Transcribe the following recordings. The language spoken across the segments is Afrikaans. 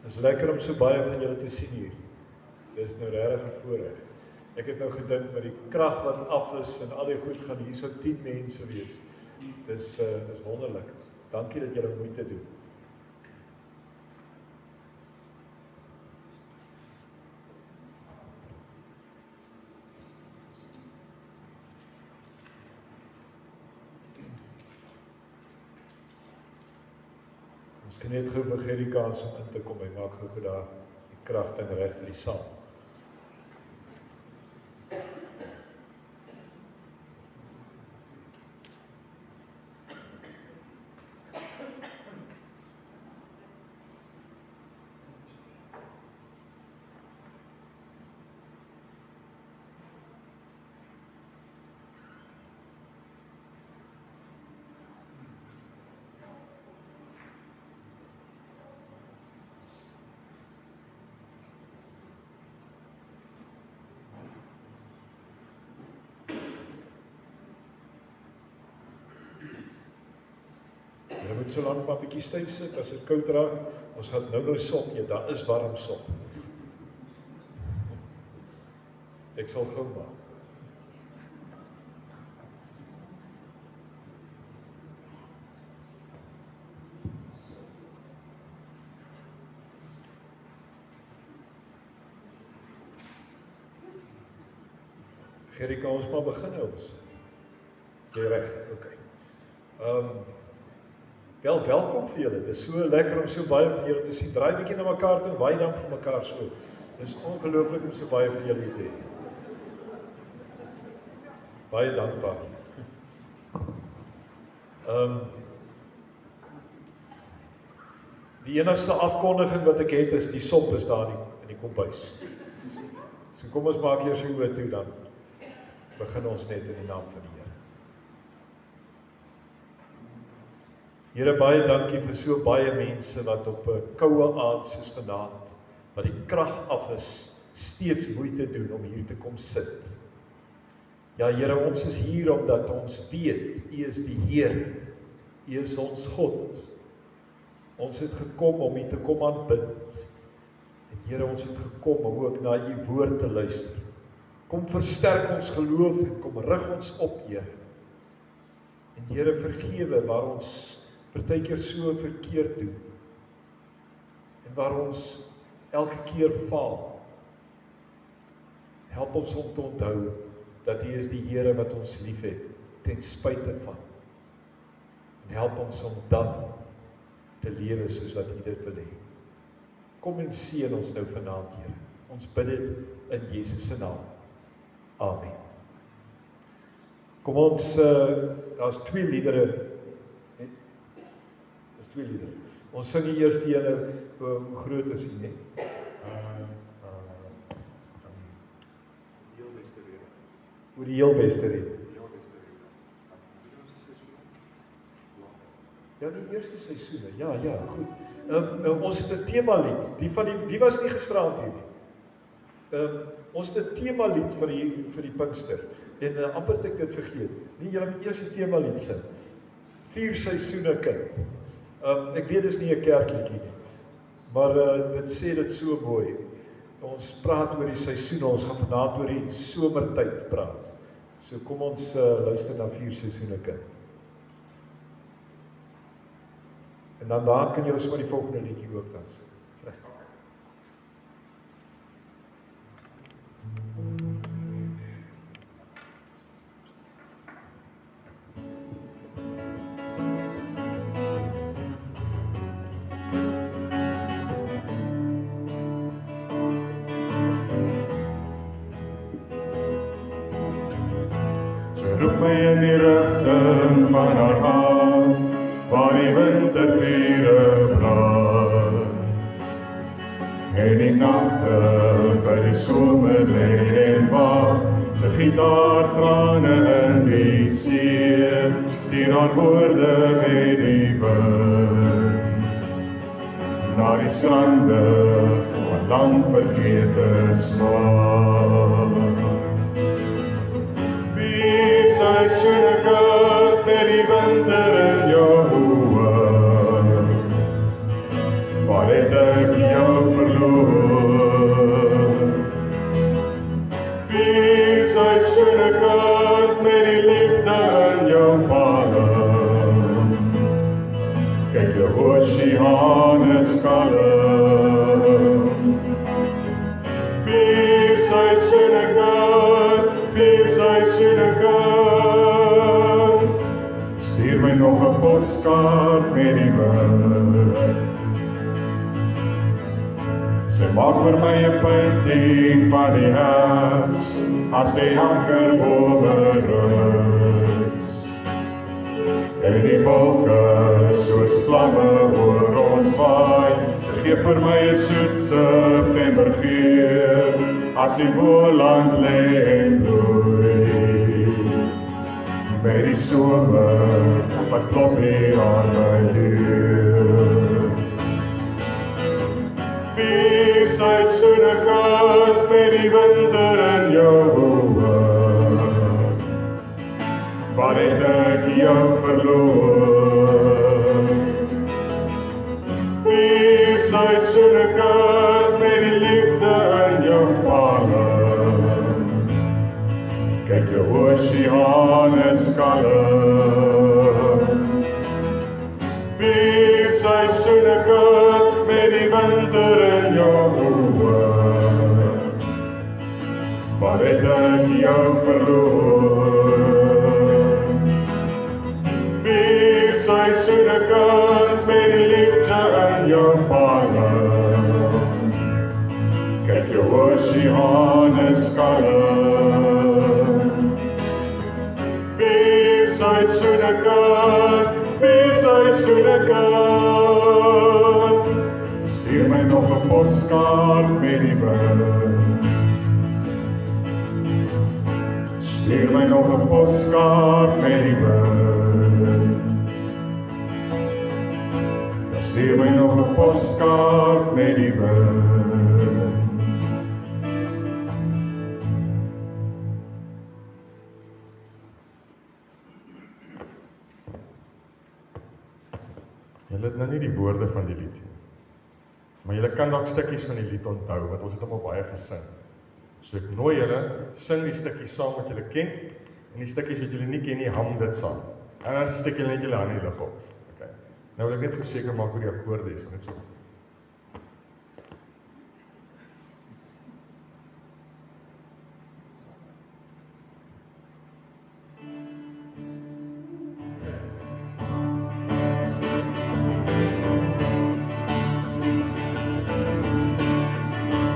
Het is lekker om so baie van julle te sien hier. Dit is nou regtig 'n voorreg. Ek het nou gedink met die krag wat af is en al die goed gaan hier so 10 mense wees. Dit is wonderlik. Dankie dat julle moeite doen. Ons kan net gou vir Gerrie kans om in te kom. Hy maak gou daar die kragting reg vir die saal. Jy moet so lank maar 'n bietjie styf sit as dit koud raak. Ons gaan nou sop eet. Daar is warm sop. Ek sal gou maak. Gerrie, kan ons maar begin ons? Jy reg, okay. Wel, welkom vir julle. Dit is so lekker om so baie van julle te sien. Draai bietjie na mekaar toe en waai dan vir mekaar so. Dit is ongelooflik om so baie van julle te hê. Baie dankbaar. Die enigste afkondiging wat ek het is die sop is daar in die kombuis. So kom ons maak eers die oë toe dan begin ons net in die naam van die Here. Here, baie dankie vir so baie mense wat op 'n koue aand soos vanaand, wat die krag af is, steeds moeite doen om hier te kom sit. Ja, Here, ons is hier omdat ons weet, U is die Here, U is ons God. Ons het gekom om U te kom aanbid. En Here, ons het gekom om ook na U woord te luister. Kom versterk ons geloof en kom rig ons op, Here. En Here, vergewe waar ons partykeer so verkeerd doen. En waar ons elke keer faal. Help ons om te onthou dat U is die Here wat ons liefhet, ten spyte van. En help ons om dan te lewe soos wat U dit wil hê. Kom en seën ons nou vanaand, Here. Ons bid dit in Jesus se naam. Amen. Kom ons, daar's 2 liedere. Daar's 2 liedere. Ons sing die eerste ene, hoe groot is hy, né? Oor die heel beste rede. Ja, die eerste seisoene, ja, goed. Ons het 'n temalied, die was nie gisterand hier nie. Ons het 'n temalied vir die Pinkster, en amper het ek dit vergeet. Nee, julle moet eers die temalied sing. 4 seisoene kind. Ek weet dis nie 'n kerkliedjie nie, maar dit sê dit so mooi. Ons praat oor die seisoene, ons gaan vanaand oor die somertyd praat. So kom ons luister na 4 seisoene kind. En dan daar kan julle sommer die volgende liedjie ook dan sing. Dis reg. Roep my in die rigting van haar hart, waar die wintervure brand. En die nagte vir die somer lê en wag, sy gitaartrane in die see, stuur haar woorde met die wind. Na die strande van lang vergete smaak. Seisoene seisoene kind, 4 seisoene kind. Stuur my nog 'n poskaart met die wind. Sy maak vir my 'n painting van die herfs, as die ankerbome rus. En die wolke soos vlamme oor ons vaai, sy gee vir my 'n soet septembergeur, as die Boland lê en bloei. Met die somer wat klop hier aan my deur. 4 seisoene kind met die winter in jou oë, waar het ek jou verloor? 4 seisoene kind met die liefde in jou palle, kyk jou oseane skalm. 4 seisoene kind met die winter in jou oë, waar het ek jou verloor? 4 seisoene kind met die liefde in jou palle, kyk jou oseane skalm. 4 seisoene kind, 4 seisoene kind. Stuur my nog 'n poskaart met die wind. Stuur my nog 'n poskaart met die wind. Stuur my nog 'n poskaart met die wind. Julle het nou nie die woorde van die lied nie, maar julle kan dalk stukkies van die lied onthou, want ons het hom al baie gesing. So ek nooi julle, sing die stukkies saam wat julle ken, en die stukkies wat julle nie ken nie, ham dit saam. En dan stuk julle net julle hand in die lug op. Okay. Nou wil ek net verseker maak hoe die akkoorde is, want dit so.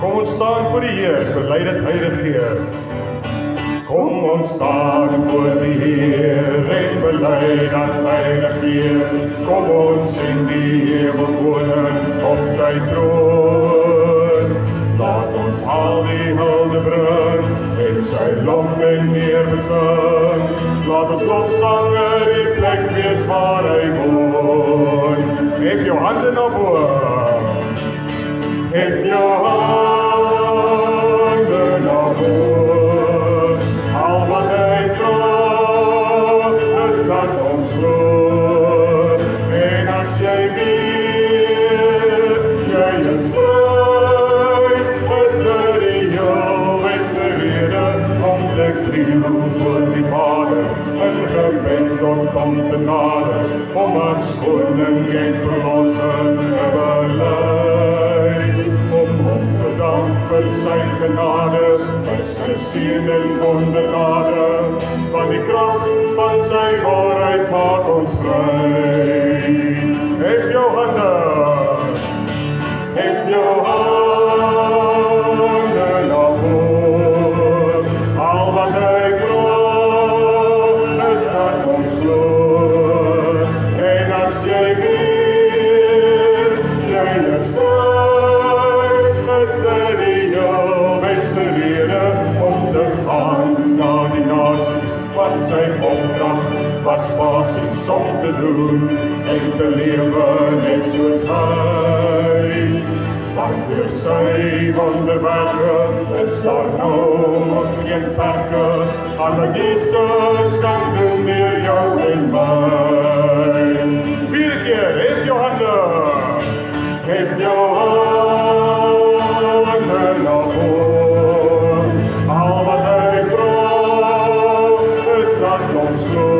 Kom ons staan voor die Heer, bely dit hy regeer. Kom ons staan voor die Heer en bely dat hy regeer. Kom ons sien die Hemelkoning op sy troon. Laat ons al die hulde bring en sy lof en eer besing. Laat ons lofsanger die plek wees waar hy woon. Hef jou hande na bo. Hef jou hande na bo. Al wat hy vra, is dat ons glo. En as jy weet, jy is vry, is dit die jou beste rede om te kniel voor die Vader, in gebed tot kom te nader, om as koning en verlosser te bely. Om te dank vir sy genade, vir sy seën en wonderlade, van die krag van sy waarheid maak ons vry. Hef jou hande, hef jou hande na voor, al wat hy vra, is dat ons glo. En as jy weet, jy is vry, is dit die jou beste rede om te gaan na die nasies, wat sy opdracht was basies om te doen en te lewe net soos hy. Want deur sy wonderwerke is daar nou geen perke, aan wat Jesus kan doen deur jou en my. Vierde keer, hef jou hande, hef jou hande na voor, al wat hy vra, is dat ons glo.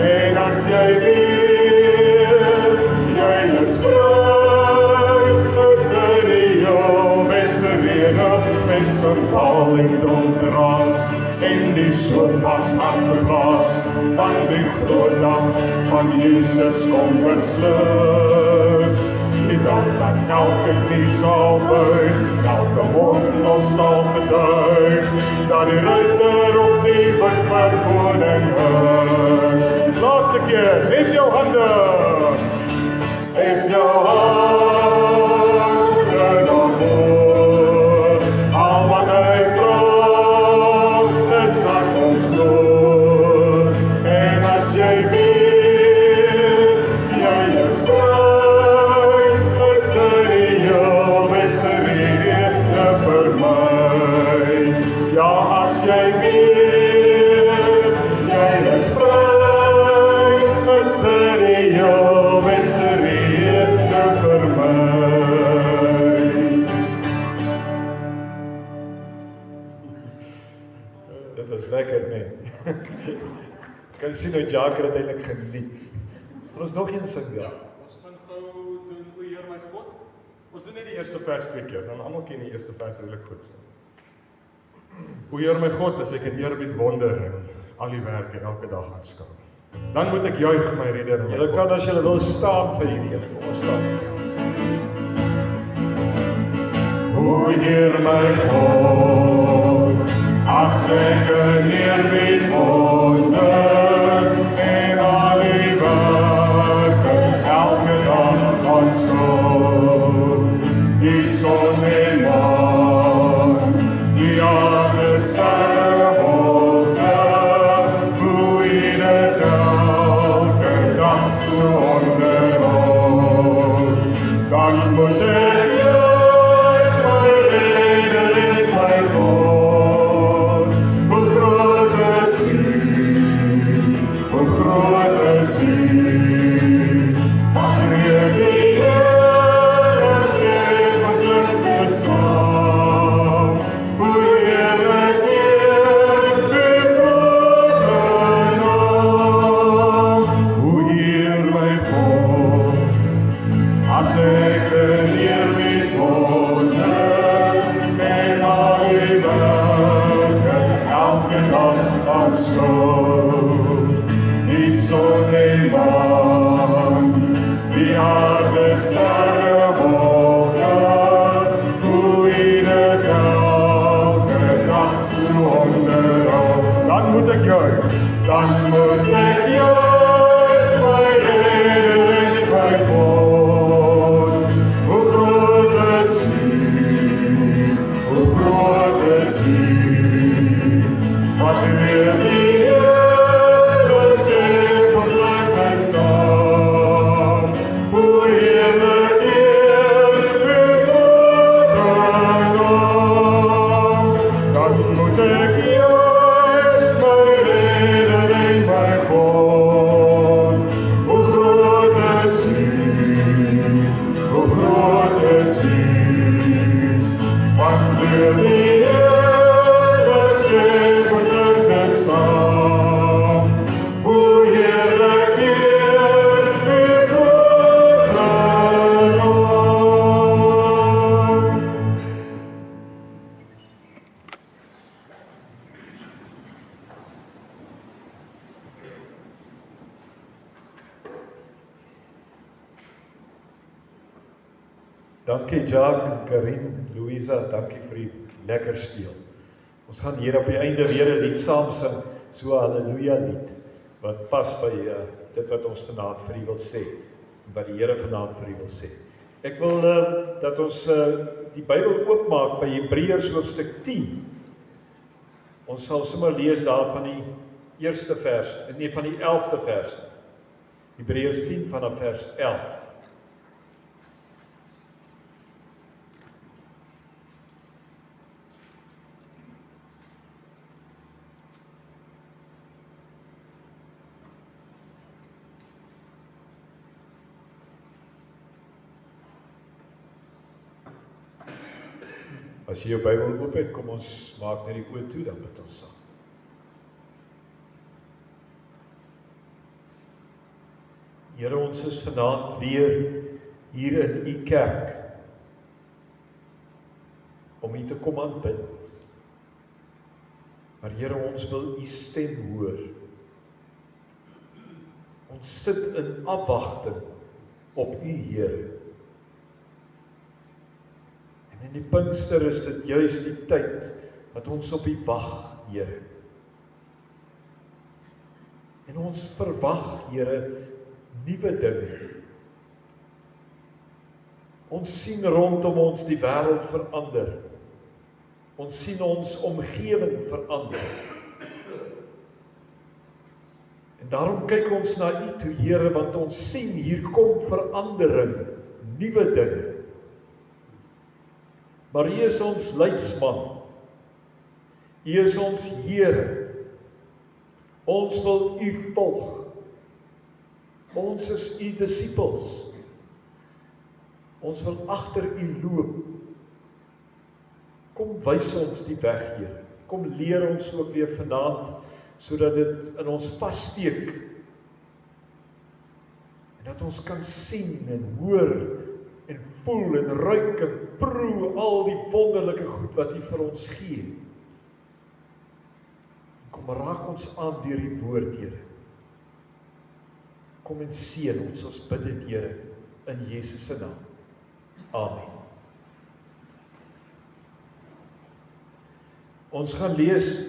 En as jy weet, jy is vry, is dit die jou beste rede met symbool en donderras, en die sopas afgeblaas, van die groot dag van Jesus kom beslis. Die dag dat elke knie sal buig, elke mond ons sal getuig, dat die ruiter op die wit koning is. Laaste keer, hef jou hande! Hef jou hande omhoog, al wat hy vraag, is dat ons gloed. En as jy weet, jy is vry, is die heel beste rede vir my. Ja, as jy weet, jy is vry, is die heel beste rede vir my. Dit was lekker, nee. Kan jy sien hoe Jacques het eintlik geniet. Gaan ons nog een sing, ja? Ons gaan gou doen, o Heer my God. Ons doen net die eerste vers 2 keer, dan almal ken die eerste vers redelijk goed. O Heer my God, as ek in eerbied wonder en al die werke elke dag aanskou, dan moet ek juig my redder en my Julle God. kan as julle wil staan vir hierdie een. Kom ons staan. O Heer my God, as ek in eerbied wonder en al die werke elke dag aanskou, die son en maan, die aarde sterre wolke, hoe ieder elke dag so onderhou, dan moet ek die son en maan, die aarde sterre wolke, hoe ieder elke dag so onderhou. Dan moet ek juig, my redder en my God. Hoe groot is U, hoe groot is U, wat weer die Dankie Jacques, Karin, Louisa, dankie vir die lekker speel. Ons gaan hier op die einde weer 'n lied saam sing, so 'n Halleluja lied, wat pas by dit wat ons vanaand vir U wil sê, wat die Here vanaand vir U wil sê. Ek wil dat ons die Bybel oopmaak by Hebreërs hoofstuk 10. Ons sal sommer lees daar van die eerste vers, nee van die 11de vers. Hebreërs 10 vanaf vers 11. As jy jou Bybel oop het, kom ons maak net die oë toe, dan bid ons saam. Here, ons is vanaand weer hier in U kerk. om U te kom aanbid. Maar Here, ons wil U stem hoor. Ons sit in afwagting op U, Here. En in die Pinkster is dit juis die tyd wat ons op U wag, Here. En ons verwag, Here, nuwe dinge. Ons sien rondom ons die wêreld verander. Ons sien ons omgewing verander. En daarom kyk ons na U toe, Here, want ons sien hier kom verandering, nuwe dinge. Maar U is ons leidsman. U is ons Here. Ons wil U volg. Ons is U disippels. Ons wil agter U loop. Kom wys ons die weg, Here. Kom leer ons ook weer vanaand, sodat dit in ons vassteek. En dat ons kan sien en hoor en voel en ruik en proe al die wonderlike goed wat U vir ons gee. Kom raak ons aan deur die woord, Here. Kom en seën ons bid dit, Here, in Jesus se naam. Amen. Ons gaan lees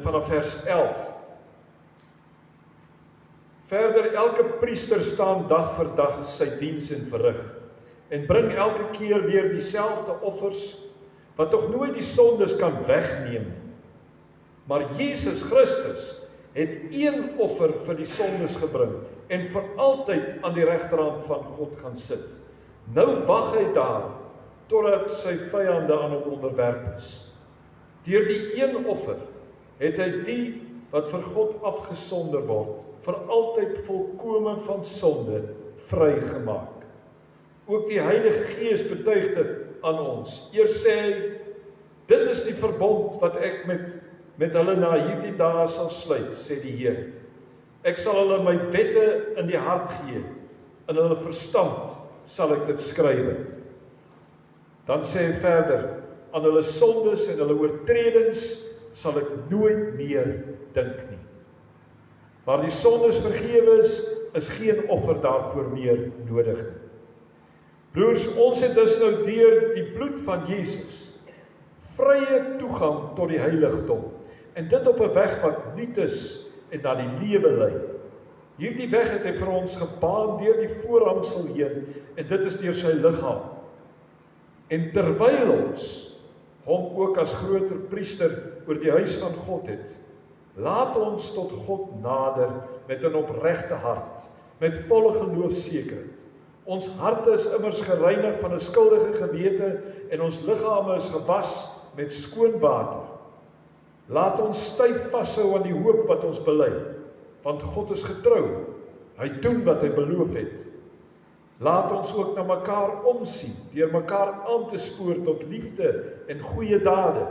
vanaf vers 11. Verder, elke priester staan dag vir dag sy diens en verrig, en bring elke keer weer dieselfde offers, wat tog nooit die sondes kan wegneem. Maar Jesus Christus het een offer vir die sondes gebring, en vir altyd aan die regterhand van God gaan sit. Nou wag hy daar, totdat sy vyande aan hom onderwerp is. Deur die een offer het hy die wat vir God afgesonder word, vir altyd volkome van sonde vrygemaak. Ook die Heilige Gees betuig dit aan ons. Eers sê hy, dit is die verbond wat ek met hulle na hierdie dae sal sluit, sê die Here. Ek sal hulle my wette in die hart gee, in hulle verstand sal ek dit skrywe. Dan sê hy verder, aan hulle sondes en hulle oortredings sal ek nooit meer dink nie. Waar die sondes vergewe is geen offer daarvoor meer nodig nie. Broers, ons het dus nou deur die bloed van Jesus vrye toegang tot die heiligdom, en dit op 'n weg wat nuut is en na die lewe lei. Hierdie weg het hy vir ons gebaan deur die voorhangsel heen, en dit is deur sy liggaam. En terwyl ons hom ook as groter priester oor die huis van God het, laat ons tot God nader met 'n opregte hart, met volle geloofsekerheid. Ons harte is immers gereinig van 'n skuldige gewete, en ons liggame is gewas met skoon water. Laat ons styf vashou aan die hoop wat ons bely, want God is getrou. Hy doen wat hy beloof het. Laat ons ook na mekaar omsien, deur mekaar aan te spoor tot liefde en goeie dade.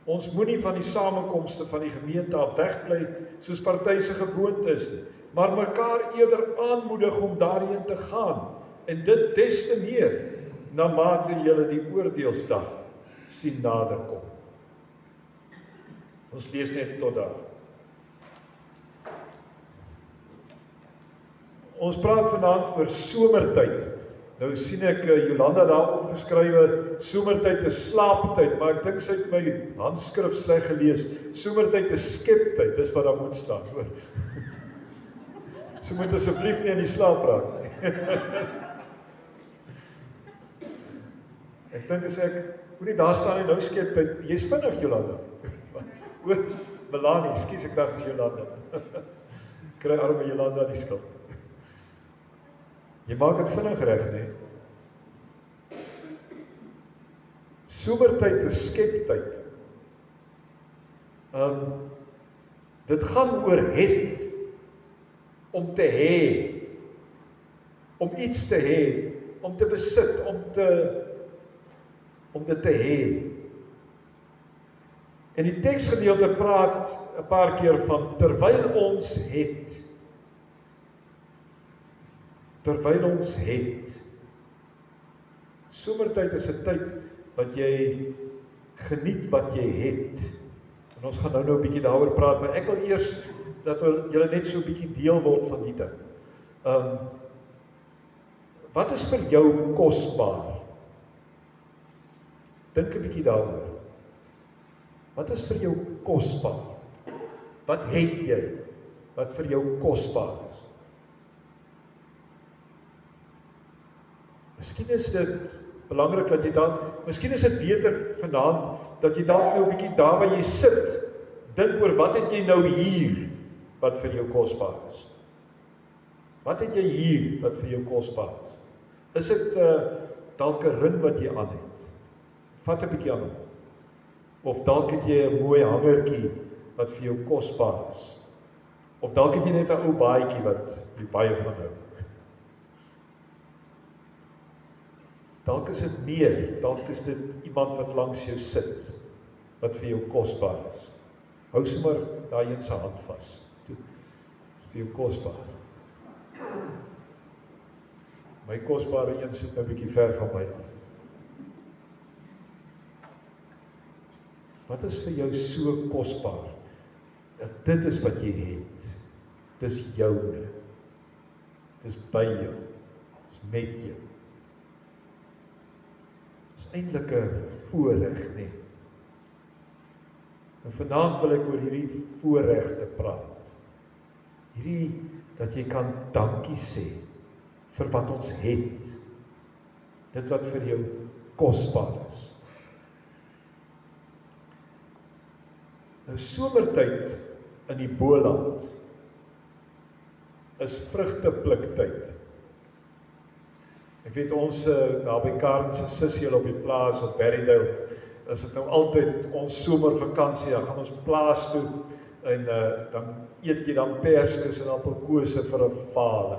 Ons moenie van die samekomste van die gemeente af wegbly, soos party se gewoonte is nie, maar mekaar eerder aanmoedig om daarheen te gaan, en dit des te meer, na mate julle die oordeelsdag sien naderkom. Ons lees net tot daar. Ons praat vanaand oor somertyd. Nou sien ek Jolanda daar opgeskrywe, somertyd is slaaptyd, maar ek dink sy het my handskrif sleg gelees. Somertyd is skeptyd, dis wat daar moet staan, hoor. So moet asseblief nie in die slaap raak nie. Ek dink as ek, hoor daar staan nie nou skeptyd, jy's vinnig, Jolanda. Oor, Melanie, skies, ek dacht is Jolanda. Kry arme Jolanda die skuld. Jy maak het vinnig reg, nee. Somertyd is skeptyd. Dit gaan oor het, om te hê, om iets te hê, om te besit, om dit te hê. En die teksgedeelte praat 'n paar keer van terwyl ons het. Terwyl ons het. Somertyd is 'n tyd wat jy Geniet wat jy het. En ons gaan nou 'n bietjie daaroor praat, maar ek wil eers dat julle net so 'n bietjie deel word van die ding. Wat is vir jou kosbaar? Dink 'n bietjie daaroor. Wat is vir jou kosbaar? Wat het jy wat vir jou kosbaar is? Miskien is dit belangrik dat jy dan, miskien is dit beter vanaand dat jy dalk nou 'n bietjie daar waar jy sit, dink oor wat het jy nou hier wat vir jou kosbaar is? Wat het jy hier wat vir jou kosbaar is? Is dit dalk 'n ring wat jy aan het? Vat 'n bietjie aan hom. Of dalk het jy 'n mooi hangertjie wat vir jou kosbaar is. Of dalk het jy net 'n ou baadjie wat jy baie van hou. Dalk is dit meer, dalk is dit iemand wat langs jou sit, wat vir jou kosbaar is. Hou sommer daai een se hand vas. Toe, is vir jou kosbaar. My kosbare een sit nou 'n bietjie ver van my af. Wat is vir jou so kosbaar, dat dit is wat jy het, dis joune, dis by jou, dis met jou. Dis eintlik 'n voorreg, nee. En vanaand wil ek oor hierdie voorregte praat. Hierdie, dat jy kan dankie sê vir wat ons het. Dit wat vir jou kosbaar is. Nou somertyd in die Boland is vrugtepluktyd. Ek weet ons daar by Karen se sussie op die plaas op Berrydale, is dit nou altyd ons somervakansie, dan gaan ons plaas toe en dan eet jy dan perskes en appelkose vir 'n vader.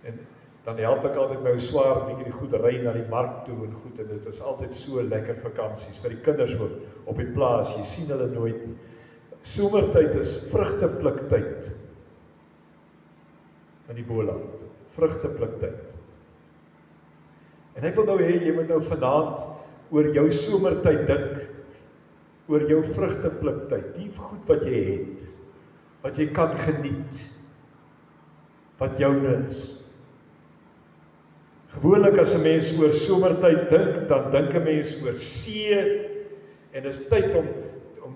En dan help ek altyd my swaar bietjie die goed ry na die mark toe en goed, en dit is altyd so lekker vakansies vir die kinders ook op die plaas. Jy sien hulle nooit nie. Somertyd is vrugtepluktyd in die Boland. Vrugtepluktyd. En ek wil nou hê jy moet nou vanaand oor jou somertyd dink, oor jou vrugtepluktyd, die goed wat jy het, wat jy kan geniet, wat joune is. Gewoonlik as 'n mens oor somertyd dink, dan dink 'n mens oor see, en dis tyd om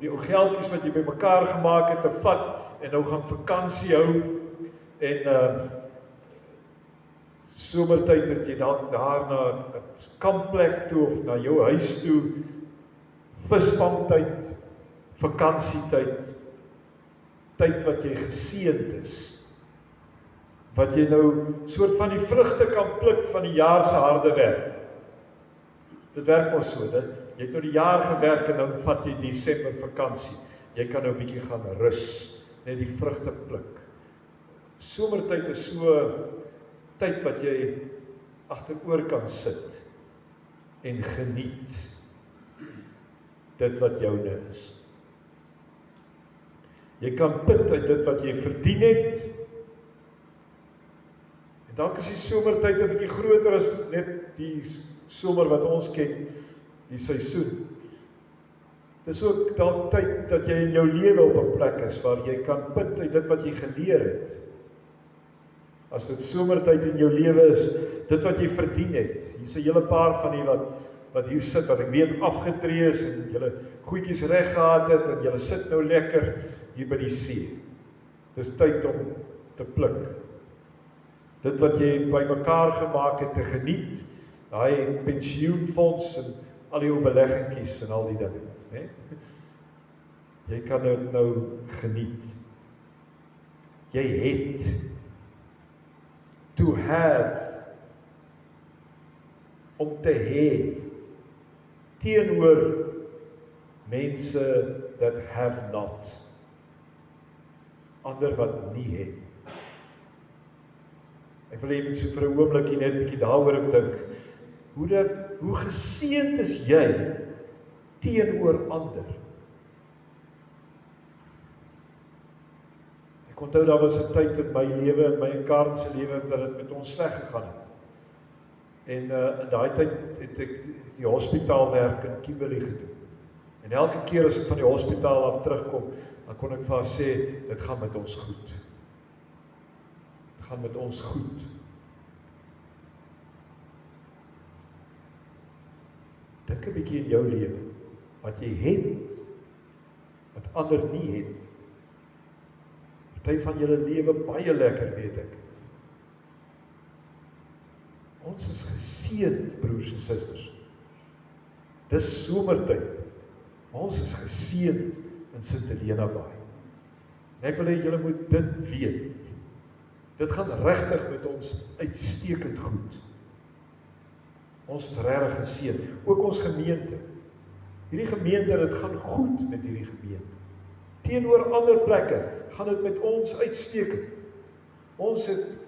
die ou geldjies wat jy bymekaar gemaak het te vat, en nou gaan vakansie hou, en somertyd het jy dalk daar na 'n kampplek toe, of na jou huis toe, visvangtyd, vakansietyd, tyd wat jy geseënd is, wat jy nou soort van die vrugte kan pluk van die jaar se harde werk. Dit werk maar so, jy het nou die jaar gewerk en dan vat jy Desember vakansie. Jy kan nou 'n bietjie gaan rus, net die vrugte pluk. Somertyd is so tyd wat jy agteroor kan sit en geniet dit wat joune is. Jy kan put uit dit wat jy verdien het. En dalk is die somertyd 'n bietjie groter as net die somer wat ons ken, die seisoen. Dis ook dalk tyd dat jy in jou lewe op 'n plek is waar jy kan put uit dit wat jy geleer het. As dit somertyd in jou lewe is, dit wat jy verdien het. Hier's 'n hele paar van die wat hier sit, wat ek weet afgetree is en julle goedjies reg gehad het en julle sit nou lekker hier by die see. Dis tyd om te pluk. Dit wat jy bymekaar gemaak het te geniet, daai pensioenfonds en al die ou beleggingkies en al die dinge, né? Jy kan dit nou geniet. Jy het to have, om te hê, teenoor mense that have not, ander wat nie het. Ek wil hê so vir 'n oombliekie net 'n bietjie daaroor dink, hoe geseënd is jy teenoor ander. Ek onthou daar was 'n tyd in my lewe, in my en Karen se lewe, dat dit met ons sleg gegaan het. En in daai tyd het ek die hospitaalwerk in Kimberley gedoen. En elke keer as ek van die hospitaal af terugkom, dan kon ek vir haar sê, dit gaan met ons goed. Dit gaan met ons goed. Dink 'n bietjie in jou lewe, wat jy het, wat ander nie het. Party van julle lewe baie lekker, weet ek. Ons is geseënd, broers en susters. Dis somertyd. Ons is geseënd in Sint Helena Baai. En ek wil hê julle moet dit weet. Dit gaan regtig met ons uitstekend goed. Ons is regtig geseën, ook ons gemeente. Hierdie gemeente, dit gaan goed met hierdie gemeente. Teenoor ander plekke gaan dit met ons uitstekend. Ons het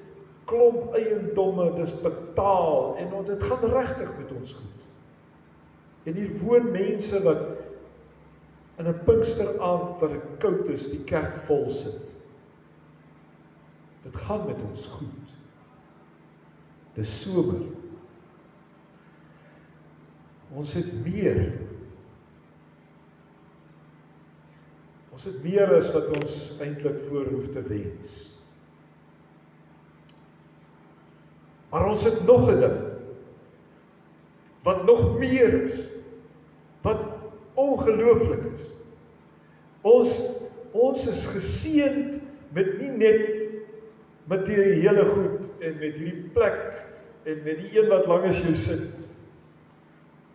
klomp eiendomme, dis betaal en dit gaan regtig met ons goed. En hier woon mense wat in 'n Pinksteraand wat dit koud is, die kerk vol sit. Dit gaan met ons goed. Dis somer. Ons het meer. Ons het meer as wat ons eintlik voorhoef te wens. Maar ons het nog 'n ding, wat nog meer is, wat ongelooflik is. Ons is geseënd met nie net materiële goed en met hierdie plek en met die een wat langs jou sit.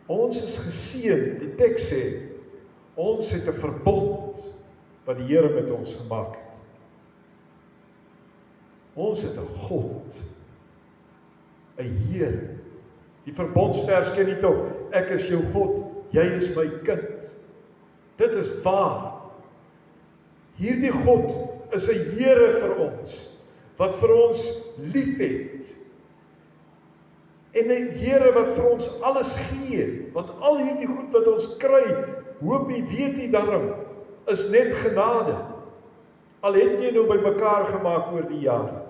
Ons is geseënd, die teks sê, ons het 'n verbond wat die Here met ons gemaak het. Ons het 'n God, 'n Here. Die verbondsvers ken jy tog, ek is jou God, jy is my kind. Dit is waar. Hierdie God is 'n Here vir ons, wat vir ons lief het. En 'n Here wat vir ons alles gee, want al hierdie goed wat ons kry, hoop jy, weet jy daarom, is net genade. Al het jy nou by mekaar gemaak oor die jare.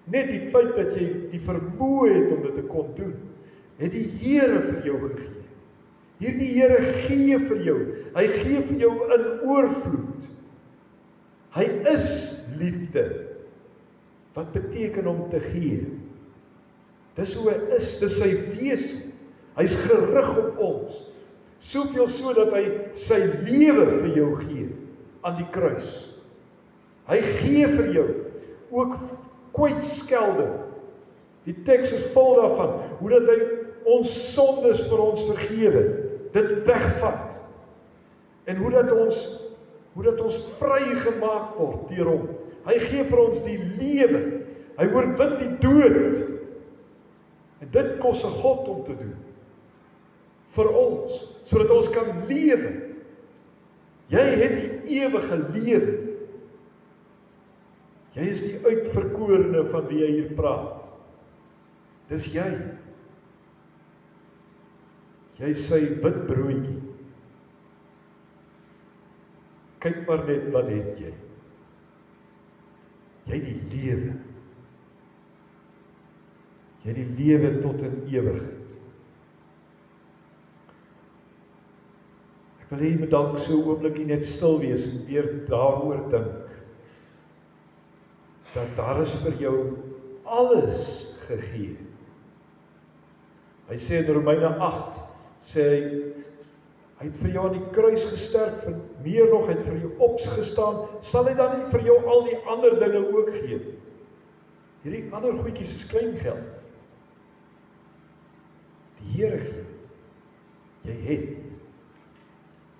Net die feit dat jy die vermoë het om dit te kon doen, het die Here vir jou gegee. Hierdie Here gee vir jou. Hy gee vir jou in oorvloed. Hy is liefde. Wat beteken om te gee? Dis hoe hy is, dis sy wese. Hy's gerig op ons. Soveel so dat hy sy lewe vir jou gee aan die kruis. Hy gee vir jou ook kwytskelde. Die teks is vol daarvan, hoe dat hy ons sondes vir ons vergewe, dit wegvat. En hoe dat ons vrygemaak word deur hom. Hy gee vir ons die lewe. Hy oorwin die dood. En dit kos 'n God om te doen. Vir ons, sodat ons kan lewe. Jy het die ewige lewe. Jy is die uitverkorene van wie hy hier praat. Dis jy. Jy is sy wit broodjie. Kyk maar net, wat het jy? Jy het die lewe. Jy het die lewe tot in ewigheid. Ek wil hê jy moet dalk so 'n oombliekie net stil wees en weer daaroor dink. Dat daar is vir jou alles gegee. Hy sê in Romeine 8, sê hy het vir jou aan die kruis gesterf, en meer nog, hy het vir jou opgestaan, sal hy dan nie vir jou al die ander dinge ook gee? Hierdie ander goedjies is klein geld. Die Here gee. Jy het.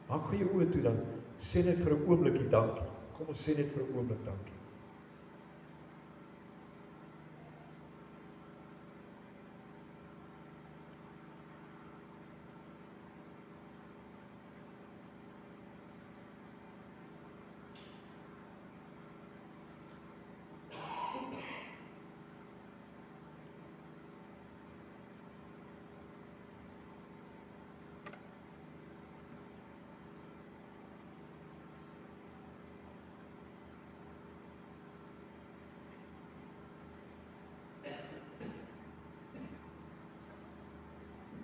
Maak gou jou oë toe dan, sê net vir 'n oombliekie dankie. Kom ons sê net vir 'n oomblik dankie.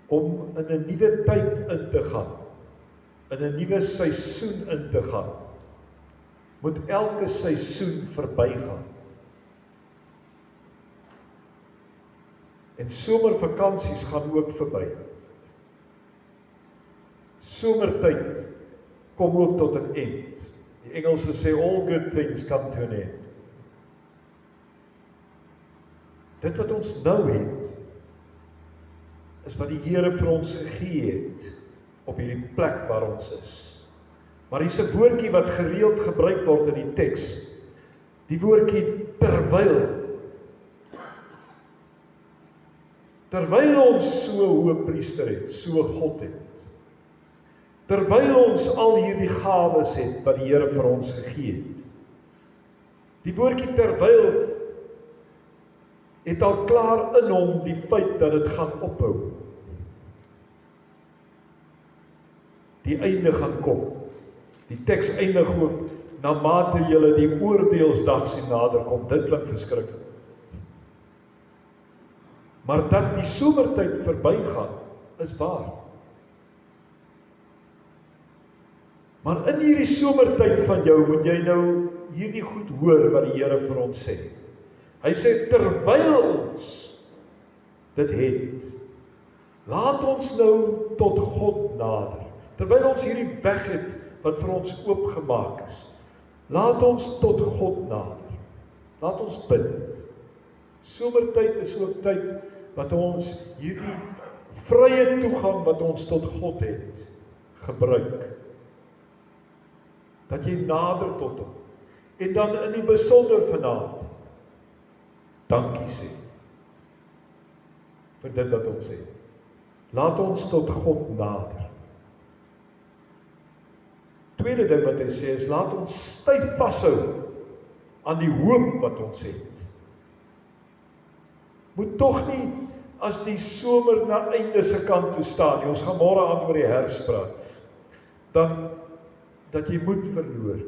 Om in 'n nuwe tyd in te gaan, in 'n nuwe seisoen in te gaan, moet elke seisoen verbygaan. En somervakansies gaan ook verby. Somertyd kom ook tot 'n eind. Die Engelse sê all good things come to an end. Dit wat ons nou het, is wat die Here vir ons gegee het op hierdie plek waar ons is. Maar hier's 'n woordjie wat gereeld gebruik word in die teks. Die woordjie terwyl. Terwyl ons so 'n hoëpriester het, so God het. Terwyl ons al hierdie gawes het wat die Here vir ons gegee het. Die woordjie terwyl het al klaar in hom die feit dat dit gaan ophou. Die einde gaan kom. Die teks eindig ook, na mate julle die oordeelsdag sien naderkom. Dit klink verskriklik. Maar dat die somertyd verbygaan, is waar. Maar in hierdie somertyd van jou, moet jy nou hierdie goed hoor wat die Here vir ons sê. Hy sê, terwyl ons dit het, laat ons nou tot God nader. Terwyl ons hierdie weg het, wat vir ons oopgemaak is, laat ons tot God nader. Laat ons bid. Somertyd is ook tyd wat ons hierdie vrye toegang wat ons tot God het, gebruik. Dat jy nader tot hom. En dan in die besonder vanaand, dankie sê, vir dit wat ons het. Laat ons tot God nader. Tweede ding wat hy sê is, laat ons styf vashou aan die hoop wat ons het. Moet tog nie, as die somer na einde se kant toe staan, ons gaan môre aan oor die herfs praat, dan, dat jy moed verloor.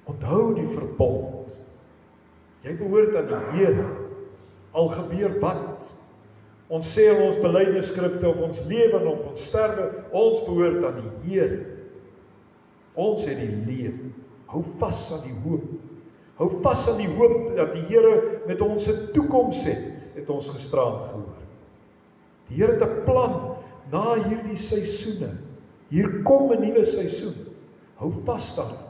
Onthou die verbond. Jy behoort aan die Here, al gebeur wat. Ons sê in ons belydenisskrifte, of ons lewe of ons sterwe, ons behoort aan die Here. Ons het die lewe. Hou vas aan die hoop. Hou vas aan die hoop dat die Here met ons 'n toekoms het ons gisterand gehoor. Die Here het 'n plan na hierdie seisoene. Hier kom 'n nuwe seisoen. Hou vas daaraan.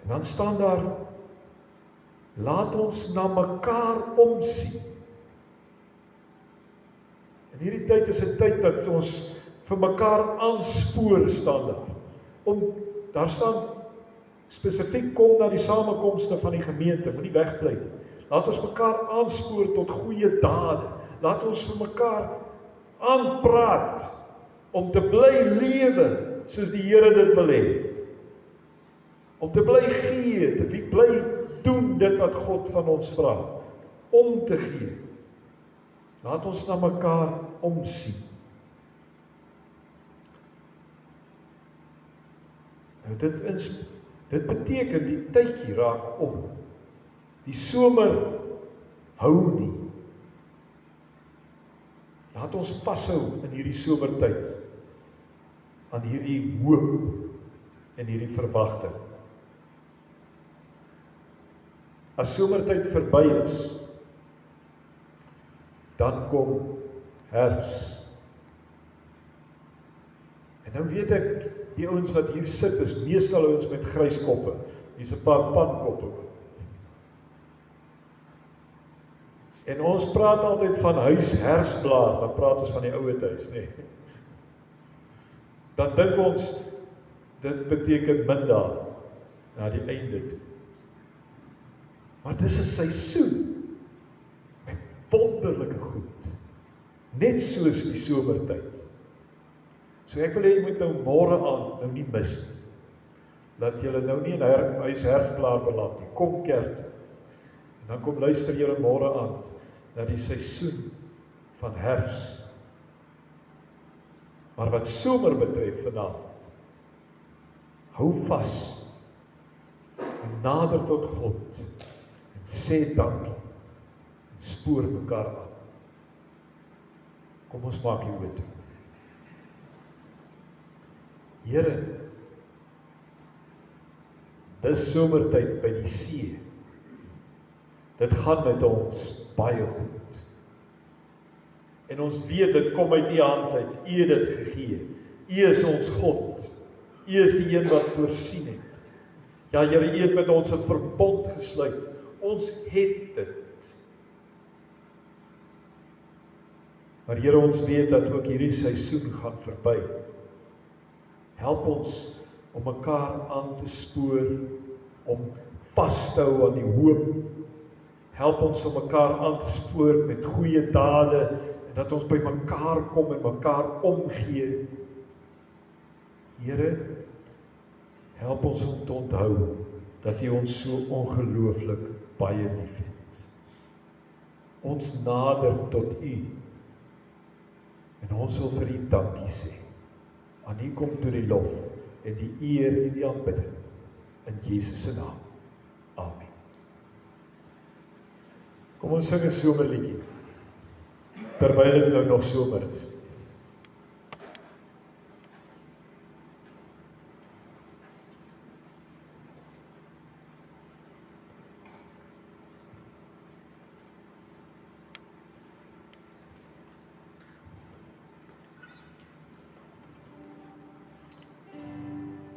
En dan staan daar, laat ons na mekaar omsien. In hierdie tyd is 'n tyd dat ons vir mekaar aanspoor, staan daar. Daar staan spesifiek, kom na die samekomste van die gemeente, moenie wegbly nie. Laat ons mekaar aanspoor tot goeie dade. Laat ons vir mekaar aanpraat om te bly lewe soos die Here dit wil hê. Om te bly gee, te bly doen dit wat God van ons vra, om te gee. Laat ons na mekaar omsien. Nou dit beteken die tydjie raak om. Die somer hou nie. Laat ons vashou in hierdie somertyd aan hierdie hoop en hierdie verwagting. As somertyd verby is, dan kom herfs. En nou weet ek, die ouens wat hier sit is meestal ouens met grys koppe. Hier's 'n paar pankoppe. En ons praat altyd van huisherfsblaar, dan praat ons van die ouete huis, nê. Dan dink ons, dit beteken mindae, na die einde toe. Maar dis 'n seisoen met wonderlike goed, net soos die somertyd. So ek wil hê jy moet nou môre aan nou nie mis nie. Laat julle nou nie in huisherfsblaar beland nie. Kom kerk toe. En dan kom luister julle môre aan na die seisoen van herfs. Maar wat somer betref vanaand, hou vas en nader tot God en sê dankie en spoor mekaar aan. Kom ons maak die oë toe. Here, dis somertyd by die see. Dit gaan met ons baie goed. En ons weet, dit kom uit U hand uit. U het dit gegee. U is ons God. U is die een wat voorsien het. Ja, Here, U het met ons 'n verbond gesluit. Ons het dit. Maar Here, ons weet dat ook hierdie seisoen gaan verby. Help ons om mekaar aan te spoor, om vas te hou aan die hoop. Help ons om mekaar aan te spoor met goeie dade, en dat ons by mekaar kom en mekaar omgee. Here, help ons om te onthou dat U ons so ongelooflik baie lief het. Ons nader tot U, en ons wil vir U dankie sê. Aan U kom toe die lof en die eer en die aanbidding. In Jesus se naam. Amen. Kom ons sing 'n somerliedjie, terwyl dit nou nog somer is.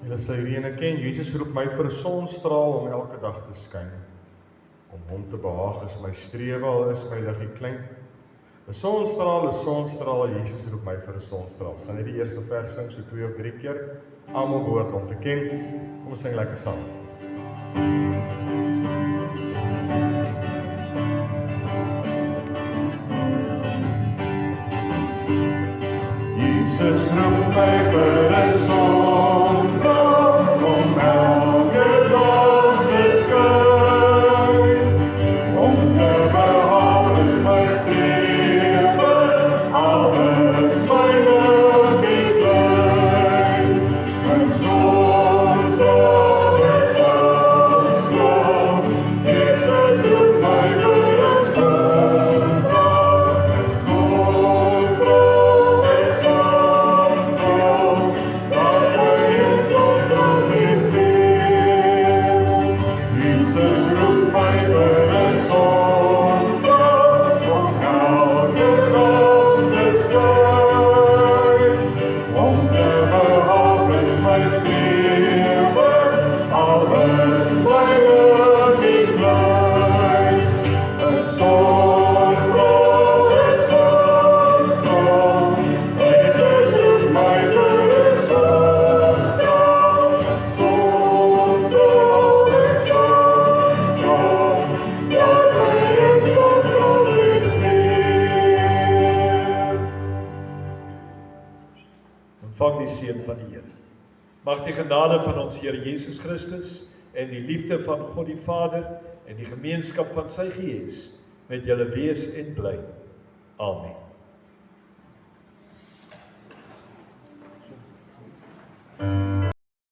Julle sal hierdie ene ken, Jesus roep my vir 'n sonstraal om elke dag te skyn. Om hom te behaag is my strewe, al is my liggie klein. 'n sonstraal, Jesus roep my vir 'n sonstraal. Ons gaan net die eerste vers sing, so 2 of 3 keer. Almal behoort om te ken. Kom ons sing lekker saam. Jesus roep my vir 'n sonstraal, om elke dag te skyn. Om te behaag is my strewe, al is my liggie klein. 'n sonstraal, Jesus roep my vir 'n sonstraal. 'n sonstraal, laat my in sonstraal sien steeds. Jesus roep my vir 'n sonstraal, om elke dag te skyn. Om te behaag is my strewe, al is my liggie klein. 'n sonstraal, Jesus roep my vir 'n sonstraal. 'n sonstraal, laat my in sonstraal sien steeds. Ontvang die seën van die Here. Mag die genade van ons Here Jesus Christus en die liefde van God die Vader en die gemeenskap van sy Gees met julle wees en bly. Amen.